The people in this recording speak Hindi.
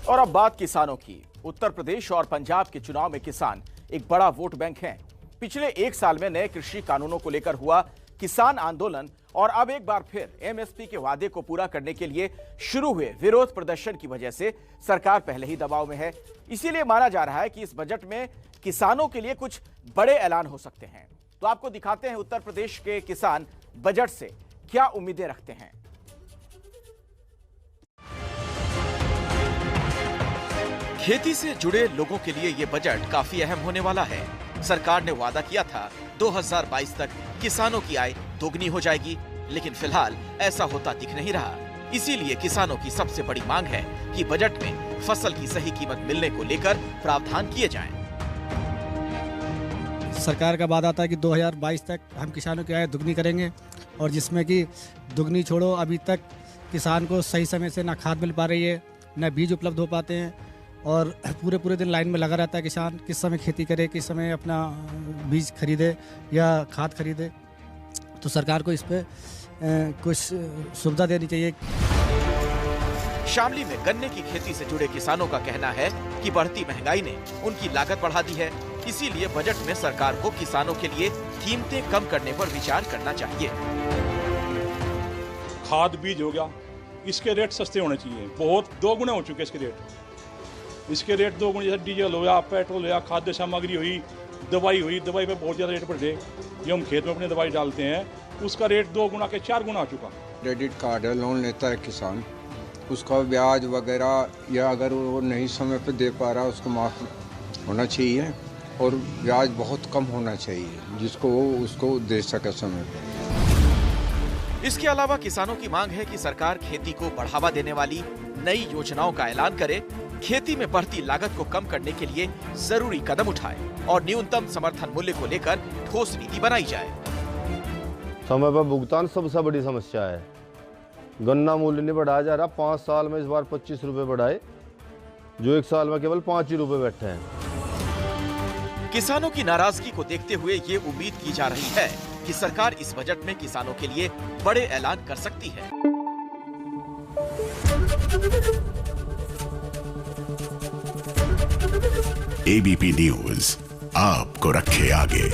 और अब बात किसानों की। उत्तर प्रदेश और पंजाब के चुनाव में किसान एक बड़ा वोट बैंक हैं। पिछले एक साल में नए कृषि कानूनों को लेकर हुआ किसान आंदोलन और अब एक बार फिर एमएसपी के वादे को पूरा करने के लिए शुरू हुए विरोध प्रदर्शन की वजह से सरकार पहले ही दबाव में है। इसीलिए माना जा रहा है कि इस बजट में किसानों के लिए कुछ बड़े ऐलान हो सकते हैं। तो आपको दिखाते हैं उत्तर प्रदेश के किसान बजट से क्या उम्मीदें रखते हैं। खेती से जुड़े लोगों के लिए ये बजट काफी अहम होने वाला है। सरकार ने वादा किया था 2022 तक किसानों की आय दोगुनी हो जाएगी, लेकिन फिलहाल ऐसा होता दिख नहीं रहा। इसीलिए किसानों की सबसे बड़ी मांग है कि बजट में फसल की सही कीमत मिलने को लेकर प्रावधान किए जाएं। सरकार का वादा था कि 2022 तक हम किसानों की आय दुगनी करेंगे, और जिसमें कि दुगनी छोड़ो, अभी तक किसान को सही समय से ना खाद मिल पा रही है, ना बीज उपलब्ध हो पाते हैं, और पूरे दिन लाइन में लगा रहता है किसान। किस समय खेती करे, किस समय अपना बीज खरीदे या खाद खरीदे। तो सरकार को इस पे कुछ सुविधा देनी चाहिए। शामली में गन्ने की खेती से जुड़े किसानों का कहना है कि बढ़ती महंगाई ने उनकी लागत बढ़ा दी है। इसीलिए बजट में सरकार को किसानों के लिए कीमतें कम करने पर विचार करना चाहिए। खाद बीज हो गया, इसके रेट सस्ते होने चाहिए। बहुत 2 गुना हो चुके इसके रेट। इसके रेट 2 गुना, जैसे डीजल हो गया, पेट्रोल हो गया, खाद्य सामग्री हुई, दवाई हुई, दवाई पे बहुत ज़्यादा रेट बढ़ रहे। जो हम खेत में अपने दवाई डालते हैं उसका रेट 2 गुना के 4 गुना आ चुका। क्रेडिट कार्ड है, लोन लेता है किसान, उसका ब्याज वगैरह या अगर वो नहीं समय पे दे पा रहा उसको माफ़ होना चाहिए, और ब्याज बहुत कम होना चाहिए जिसको वो उसको दे सके समय पे। इसके अलावा किसानों की मांग है कि सरकार खेती को बढ़ावा देने वाली नई योजनाओं का ऐलान करे, खेती में बढ़ती लागत को कम करने के लिए जरूरी कदम उठाए और न्यूनतम समर्थन मूल्य को लेकर ठोस नीति बनाई जाए। समय पर भुगतान सबसे बड़ी समस्या है। गन्ना मूल्य नहीं बढ़ाया जा रहा। 5 साल में इस बार 25 रुपए बढ़ाए, जो 1 साल में केवल 5 ही रुपए बैठे हैं। किसानों की नाराजगी को देखते हुए ये उम्मीद की जा रही है कि सरकार इस बजट में किसानों के लिए बड़े ऐलान कर सकती है। एबीपी न्यूज आपको रखे आगे।